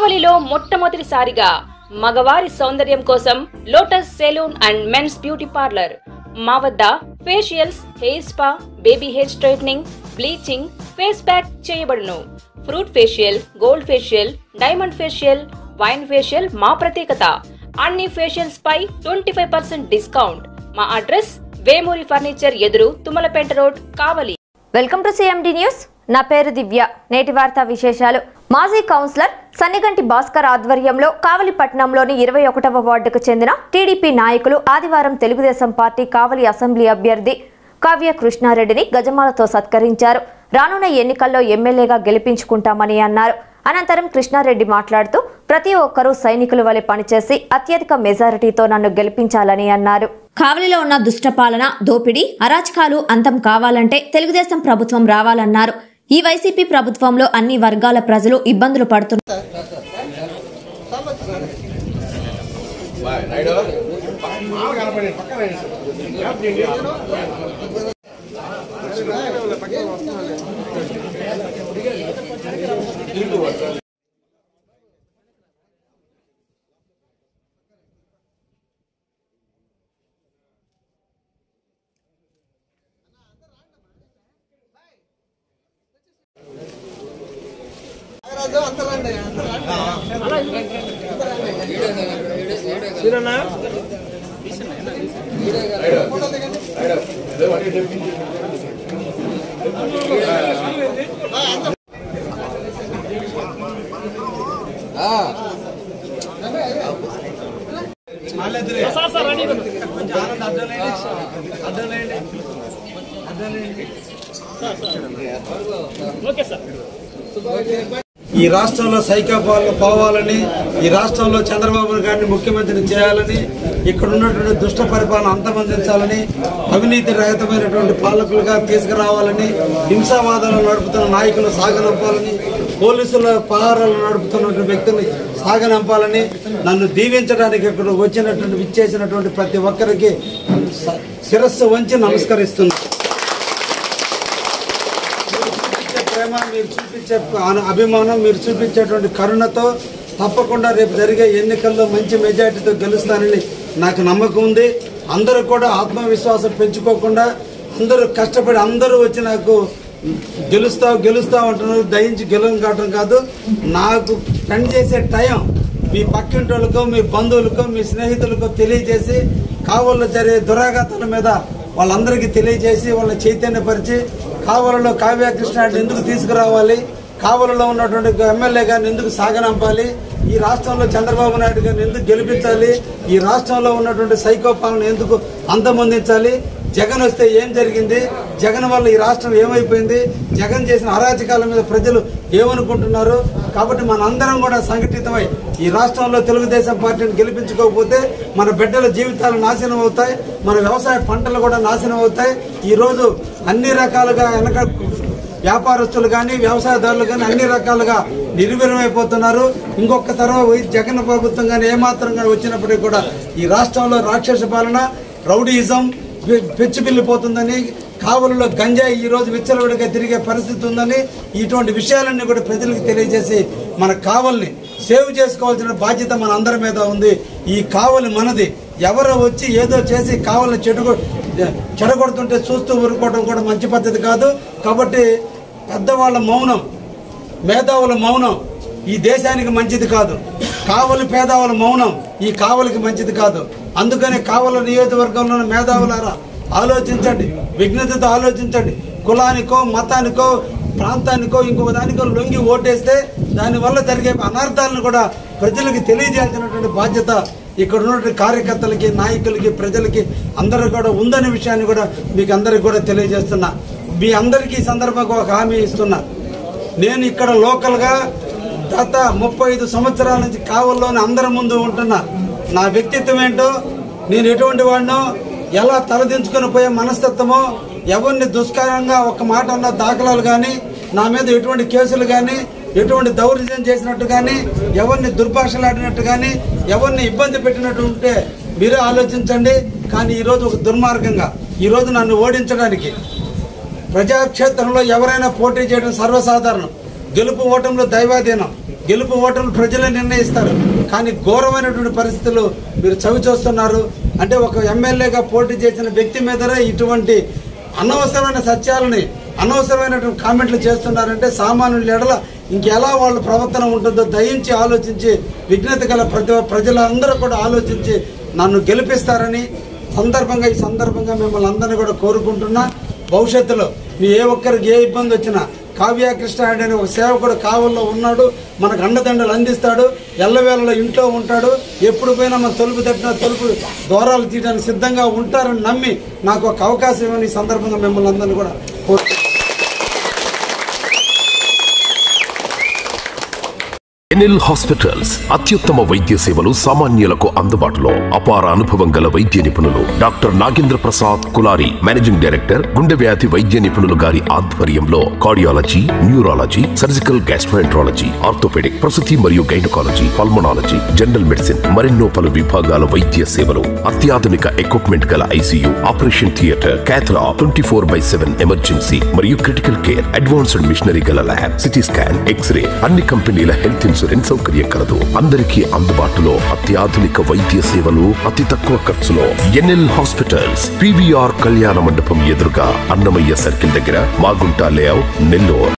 కావలిలో మొట్టమొదటిసారిగా మగవారి సౌందర్యం కోసం lotus saloon and men's beauty parlour. మా వద్ద facials, hair spa, baby hair straightening, bleaching, face pack చేయబడును. Fruit facial, gold facial, diamond facial, wine facial మా ప్రత్యేకత. అన్ని ఫేషియల్స్ పై 25% డిస్కౌంట్. మా అడ్రస్ వేమూరి ఫర్నిచర్ ఎదురు, Tummalapeta road, Kavali. Welcome to CMD news. నా పేరు దివ్య. నేటి వార్తా విశేషాలు. మాజీ కౌన్సిలర్ సన్నిగంటి భాస్కర్ ఆధ్వర్యంలో కావలి పట్టణంలోని 21వ వార్డుకు చెందిన టీడీపీ నాయకులు ఆదివారం తెలుగుదేశం పార్టీ కావలి అసెంబ్లీ అభ్యర్థి కావ్య కృష్ణారెడ్డిని గజమాలతో సత్కరించారు. రానున్న ఎన్నికల్లో ఎమ్మెల్యేగా గెలిపించుకుంటామని అన్నారు. అనంతరం కృష్ణారెడ్డి మాట్లాడుతూ ప్రతి ఒక్కరూ సైనికుల వలె పనిచేసి అత్యధిక మెజారిటీతో నన్ను గెలిపించాలని అన్నారు. కావలిలో ఉన్న దుష్టపాలన, దోపిడీ, అరాచకాలు అంతం కావాలంటే తెలుగుదేశం ప్రభుత్వం రావాలన్నారు. ఈ వైసీపీ ప్రభుత్వంలో అన్ని వర్గాల ప్రజలు ఇబ్బందులు పడుతున్నారు. ఈ రాష్ట్రంలో సైకోపాలన పోవాలని, ఈ రాష్ట్రంలో చంద్రబాబు గారిని ముఖ్యమంత్రిని చేయాలని, ఇక్కడ ఉన్నటువంటి దుష్ట పరిపాలన అంతమందించాలని, అవినీతి రహితమైనటువంటి పాలకులుగా తీసుకురావాలని, హింసావాదాలను నడుపుతున్న నాయకులు సాగనంపాలని, పోలీసుల పహారాలు నడుపుతున్నటువంటి వ్యక్తుల్ని సాగనంపాలని, నన్ను దీవించడానికి ఇక్కడ వచ్చినటువంటి విచ్చేసినటువంటి ప్రతి ఒక్కరికి శిరస్సు వంచి నమస్కరిస్తున్నాను. ప్రేమ, మీరు చూపించే అభిమానం, మీరు చూపించేటువంటి కరుణతో తప్పకుండా రేపు జరిగే ఎన్నికల్లో మంచి మెజార్టీతో గెలుస్తానని నాకు నమ్మకం ఉంది. అందరూ కూడా ఆత్మవిశ్వాసం పెంచుకోకుండా అందరూ కష్టపడి అందరూ వచ్చి నాకు గెలుస్తావు అంటున్నారు. దయించి గెలవడం కాదు, నాకు పనిచేసే టైం మీ పక్కింటి వాళ్ళకో, మీ బంధువులకో, మీ స్నేహితులకో తెలియజేసి కావల్లో జరిగే దురాఘాతాల మీద వాళ్ళందరికీ తెలియజేసి వాళ్ళని చైతన్యపరిచి కావలలో కావ్య కృష్ణారెడ్డి ఎందుకు తీసుకురావాలి, కావలలో ఉన్నటువంటి ఎమ్మెల్యే గారిని ఎందుకు సాగనంపాలి, ఈ రాష్ట్రంలో చంద్రబాబు నాయుడు గారిని ఎందుకు గెలిపించాలి, ఈ రాష్ట్రంలో ఉన్నటువంటి సైకో పాలన ఎందుకు అంతమొందించాలి, జగన్ వస్తే ఏం జరిగింది, జగన్ వల్ల ఈ రాష్ట్రం ఏమైపోయింది, జగన్ చేసిన అరాచకాల మీద ప్రజలు ఏమనుకుంటున్నారు. కాబట్టి మనందరం కూడా సంఘటితమై ఈ రాష్ట్రంలో తెలుగుదేశం పార్టీని గెలిపించుకోకపోతే మన బిడ్డల జీవితాలు నాశనం అవుతాయి, మన వ్యవసాయ పంటలు కూడా నాశనం అవుతాయి. ఈరోజు అన్ని రకాలుగా వెనక వ్యాపారస్తులు కానీ వ్యవసాయదారులు కానీ అన్ని రకాలుగా నిర్వీర్యమైపోతున్నారు. ఇంకొక తర్వాత జగన్ ప్రభుత్వం కానీ ఏమాత్రం కానీ వచ్చినప్పటికీ కూడా ఈ రాష్ట్రంలో రాక్షస పాలన, రౌడీయిజం పెచ్చిపిల్లిపోతుందని, కావలిలో గంజాయి ఈ రోజు విచ్చలవిడిగా తిరిగే పరిస్థితి ఉందని, ఇటువంటి విషయాలన్నీ కూడా ప్రజలకు తెలియజేసి మన కావలిని సేవ్ చేసుకోవాల్సిన బాధ్యత మన అందరి మీద ఉంది. ఈ కావలి మనది. ఎవరో వచ్చి ఏదో చేసి కావలిని చెడగొడుతుంటే చూస్తూ ఊరుకోవడం కూడా మంచి పద్ధతి కాదు. కాబట్టి పెద్దవాళ్ళ మౌనం, మేధావుల మౌనం ఈ దేశానికి మంచిది కాదు. కావలి పేదవాళ్ళ మౌనం ఈ కావలికి మంచిది కాదు. అందుకని కావలి నియోజకవర్గంలో మేధావులారా ఆలోచించండి, విఘ్నతతో ఆలోచించండి. కులానికో, మతానికో, ప్రాంతానికో, ఇంకొక దానికో లొంగి ఓటేస్తే దానివల్ల జరిగే అనర్థాలను కూడా ప్రజలకు తెలియజేయాల్సినటువంటి బాధ్యత ఇక్కడ ఉన్నటువంటి కార్యకర్తలకి, నాయకులకి, ప్రజలకి అందరూ కూడా ఉందనే విషయాన్ని కూడా మీకు అందరికి కూడా తెలియజేస్తున్నా. మీ అందరికీ ఈ సందర్భంగా ఒక హామీ ఇస్తున్నా. నేను ఇక్కడ లోకల్గా గత 35 సంవత్సరాల నుంచి కావల్లోనే అందరి ముందు ఉంటున్నా. నా వ్యక్తిత్వం ఏంటో, నేను ఎటువంటి వాడినో, ఎలా తలదించుకొని పోయే మనస్తత్వమో, ఎవరిని దుష్కరంగా ఒక మాట అన్న దాఖలాలు కానీ, నా మీద ఎటువంటి కేసులు కానీ, ఎటువంటి దౌర్జన్యం చేసినట్టు కానీ, ఎవరిని దుర్భాషలాడినట్టు కానీ, ఎవరిని ఇబ్బంది పెట్టినట్టు ఉంటే మీరే ఆలోచించండి. కానీ ఈరోజు ఒక దుర్మార్గంగా ఈరోజు నన్ను ఓడించడానికి ప్రజాక్షేత్రంలో ఎవరైనా పోటీ చేయడం సర్వసాధారణం. గెలుపు ఓటంలో దైవాధీనం. గెలుపు ఓటర్లు ప్రజలే నిర్ణయిస్తారు. కానీ ఘోరమైనటువంటి పరిస్థితులు మీరు చవి చూస్తున్నారు. అంటే ఒక ఎమ్మెల్యేగా పోటీ చేసిన వ్యక్తి మీదనే ఇటువంటి అనవసరమైన సత్యాలని అనవసరమైనటువంటి కామెంట్లు చేస్తున్నారంటే సామాన్యుల ఎడల ఇంకెలా వాళ్ళ ప్రవర్తన ఉంటుందో దయించి ఆలోచించి విజ్ఞత గల ప్రజలందరూ కూడా ఆలోచించి నన్ను గెలిపిస్తారని ఈ సందర్భంగా మిమ్మల్ని అందరినీ కూడా కోరుకుంటున్నా. భవిష్యత్తులో మీ ఏ ఒక్కరికి ఏ ఇబ్బంది వచ్చినా కావ్య కృష్ణారెడ్డి అనే ఒక సేవకుడు కావల్లో ఉన్నాడు, మనకు అండదండలు అందిస్తాడు, ఎల్లవేళలో ఇంట్లో ఉంటాడు. ఎప్పుడు పోయినా మన తలుపు తట్టిన తలుపు ద్వారాలు తీయడానికి సిద్ధంగా ఉంటారని నమ్మి నాకు ఒక అవకాశం ఇవ్వని ఈ సందర్భంగా మిమ్మల్ని అందరినీ కూడా కోరుకుంటున్నాను. ఎన్ఎల్ హాస్పిటల్స్ అత్యుత్తమ వైద్య సేవలు సామాన్యులకు అందుబాటులో. అపార అనుభవం గల వైద్య నిపుణులు doctor Nagendra Prasad Kulari, managing director, గుండె వ్యాధి వైద్య నిపుణులు గారి ఆధ్వర్యంలో cardiology, neurology, surgical gastroenterology, orthopaedic, ప్రసూతి మరియు గైనకాలజీ, పల్మనాలజీ, జనరల్ మెడిసిన్ మరెన్నో పలు విభాగాల వైద్య సేవలు. అత్యాధునిక ఎక్విప్మెంట్ గల ఐసీయూ, ఆపరేషన్ థియేటర్, క్యాథ్లా, 24/7 ఎమర్జెన్సీ మరియు క్రిటికల్ కేర్, అడ్వాన్స్డ్ మిషనరీ గల ల్యాబ్, సిటీ స్కాన్, ఎక్స్రే, అన్ని కంపెనీల హెల్త్ ఇన్సూరెన్స్ సౌకర్యం కలదు. అందరికీ అందుబాటులో అత్యాధునిక వైద్య సేవలు అతి తక్కువ ఖర్చులో. ఎన్ఎల్ హాస్పిటల్స్, PVR కళ్యాణ మండపం ఎదురుగా, అన్నమయ్య సర్కిల్ దగ్గర, మాగుంట లేఅవుట్, నెల్లూరు.